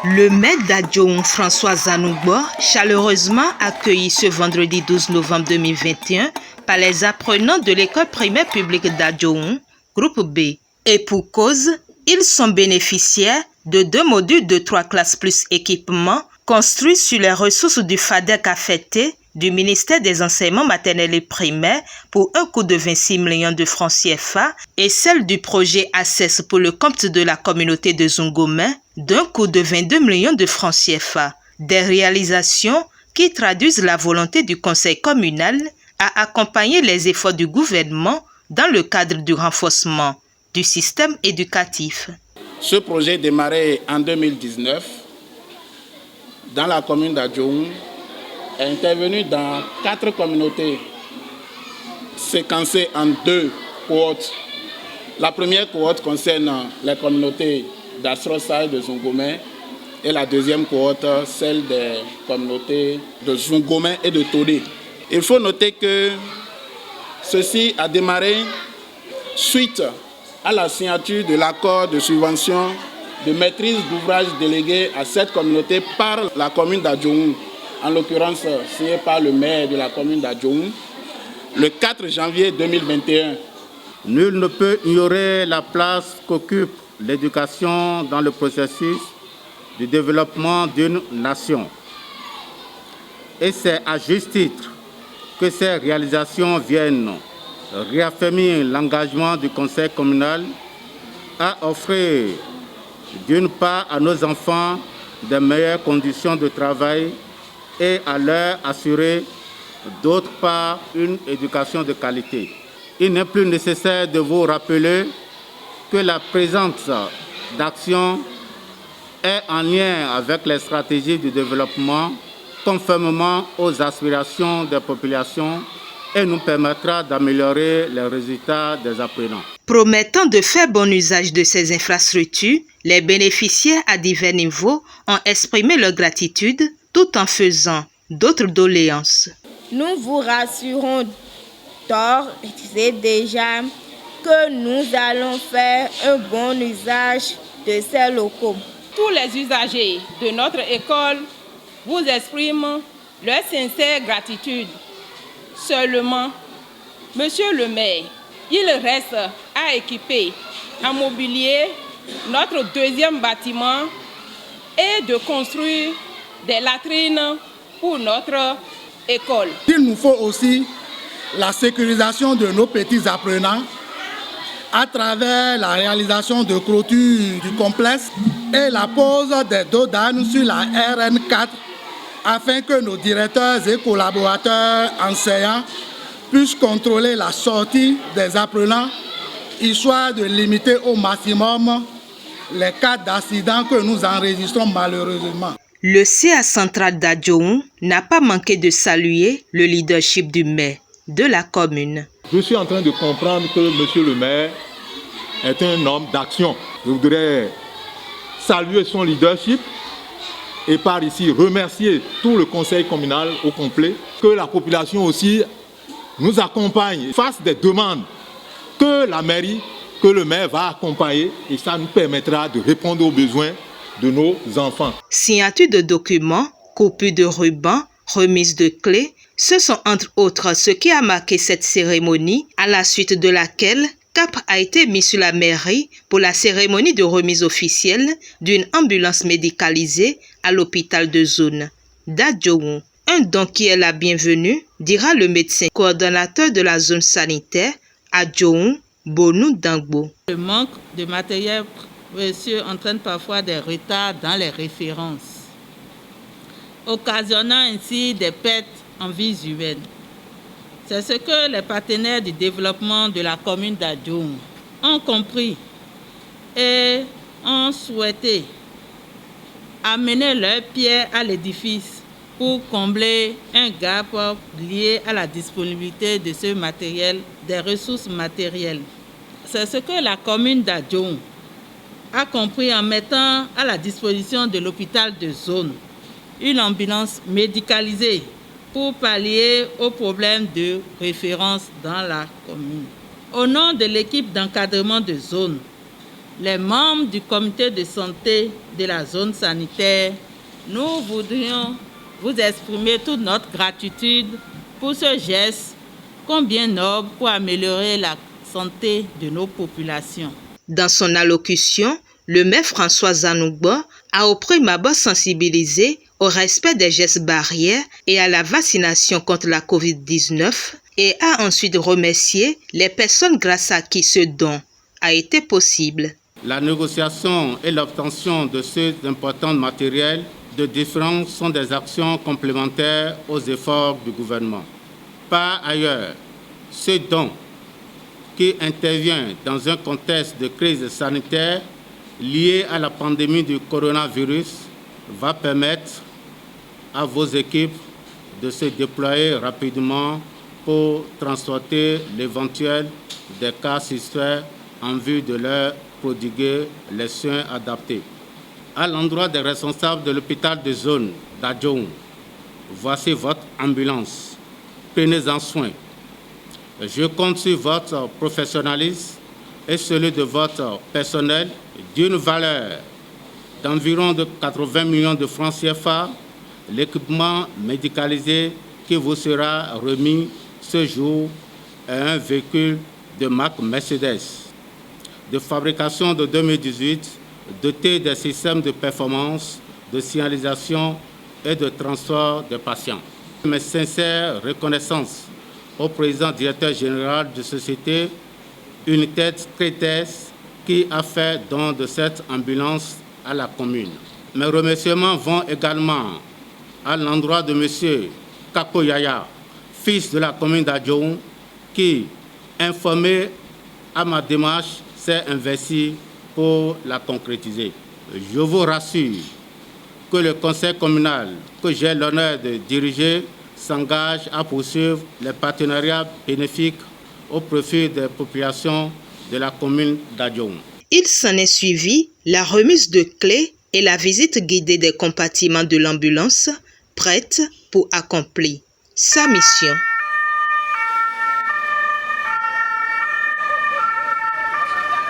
Le maire d'Adjoun, François Zanoubo, chaleureusement accueilli ce vendredi 12 novembre 2021 par les apprenants de l'école primaire publique d'Adjoun, groupe B. Et pour cause, ils sont bénéficiaires de 2 modules de 3 classes plus équipements construits sur les ressources du FADEC affecté du ministère des enseignements maternels et primaires pour un coût de 26 millions de francs CFA et celle du projet ACCESS pour le compte de la communauté de Zongomé d'un coût de 22 millions de francs CFA. Des réalisations qui traduisent la volonté du conseil communal à accompagner les efforts du gouvernement dans le cadre du renforcement du système éducatif. Ce projet démarré en 2019 dans la commune d'Adjoun est intervenu dans 4 communautés séquencées en 2 cohortes. La première cohorte concerne les communautés d'Asrosa et de Zongomé et la deuxième cohorte, celle des communautés de Zongomé et de Todé. Il faut noter que ceci a démarré suite à la signature de l'accord de subvention de maîtrise d'ouvrage délégué à cette communauté par la commune d'Adjoun, en l'occurrence signé par le maire de la commune d'Adjoun, le 4 janvier 2021. Nul ne peut ignorer la place qu'occupe l'éducation dans le processus du développement d'une nation. Et c'est à juste titre que ces réalisations viennent réaffirmer l'engagement du conseil communal à offrir d'une part à nos enfants de meilleures conditions de travail et à leur assurer d'autre part une éducation de qualité. Il n'est plus nécessaire de vous rappeler que la présence d'action est en lien avec les stratégies du développement conformément aux aspirations des populations et nous permettra d'améliorer les résultats des apprenants. Promettant de faire bon usage de ces infrastructures, les bénéficiaires à divers niveaux ont exprimé leur gratitude tout en faisant d'autres doléances. Nous vous rassurons d'ores et déjà que nous allons faire un bon usage de ces locaux. Tous les usagers de notre école vous expriment leur sincère gratitude. Seulement, Monsieur le maire, il reste à équiper en mobilier notre deuxième bâtiment et de construire des latrines pour notre école. Il nous faut aussi la sécurisation de nos petits apprenants à travers la réalisation de clôtures du complexe et la pose des dos d'âne sur la RN4 afin que nos directeurs et collaborateurs enseignants puissent contrôler la sortie des apprenants, histoire de limiter au maximum les cas d'accidents que nous enregistrons malheureusement. Le CA central d'Adjoun n'a pas manqué de saluer le leadership du maire de la commune. Je suis en train de comprendre que monsieur le maire est un homme d'action. Je voudrais saluer son leadership et par ici remercier tout le conseil communal au complet, que la population aussi nous accompagne face des demandes que la mairie, que le maire va accompagner et ça nous permettra de répondre aux besoins de nos enfants. Signature de documents, coupure de rubans, remise de clés, ce sont entre autres ce qui a marqué cette cérémonie, à la suite de laquelle cap a été mis sur la mairie pour la cérémonie de remise officielle d'une ambulance médicalisée à l'hôpital de zone d'Adjoun. Un don qui est la bienvenue, dira le médecin coordonnateur de la zone sanitaire Adjoun, Bonou Dangbo. Le manque de matériel précieux entraîne parfois des retards dans les références, occasionnant ainsi des pertes en vies humaines. C'est ce que les partenaires du développement de la commune d'Adjoun ont compris et ont souhaité amener leur pierre à l'édifice pour combler un gap lié à la disponibilité de ce matériel, des ressources matérielles. C'est ce que la commune d'Adjoun a compris en mettant à la disposition de l'hôpital de zone une ambulance médicalisée pour pallier aux problèmes de référence dans la commune. Au nom de l'équipe d'encadrement de zone, les membres du comité de santé de la zone sanitaire, nous voudrions vous exprimer toute notre gratitude pour ce geste combien noble pour améliorer la santé de nos populations. Dans son allocution, le maire François Zanougbor a au prime abord sensibilisé au respect des gestes barrières et à la vaccination contre la COVID-19 et a ensuite remercié les personnes grâce à qui ce don a été possible. La négociation et l'obtention de ces importants matériels de différence sont des actions complémentaires aux efforts du gouvernement. Par ailleurs, ce don qui intervient dans un contexte de crise sanitaire liée à la pandémie du coronavirus va permettre à vos équipes de se déployer rapidement pour transporter l'éventuel des cas suspects en vue de leur prodiguer les soins adaptés. À l'endroit des responsables de l'hôpital de zone d'Adjoum, voici votre ambulance. Prenez-en soin. Je compte sur votre professionnalisme et celui de votre personnel d'une valeur d'environ 80 millions de francs CFA. L'équipement médicalisé qui vous sera remis ce jour est un véhicule de marque Mercedes de fabrication de 2018, doté des systèmes de performance, de signalisation et de transport des patients. Mes sincères reconnaissances au président directeur général de société United Traders qui a fait don de cette ambulance à la commune. Mes remerciements vont également à l'endroit de M. Kakoyaya, fils de la commune d'Adjoum, qui, informé à ma démarche, s'est investi pour la concrétiser. Je vous rassure que le conseil communal que j'ai l'honneur de diriger s'engage à poursuivre les partenariats bénéfiques au profit des populations de la commune d'Adjoum. Il s'en est suivi la remise de clés et la visite guidée des compartiments de l'ambulance, prête pour accomplir sa mission.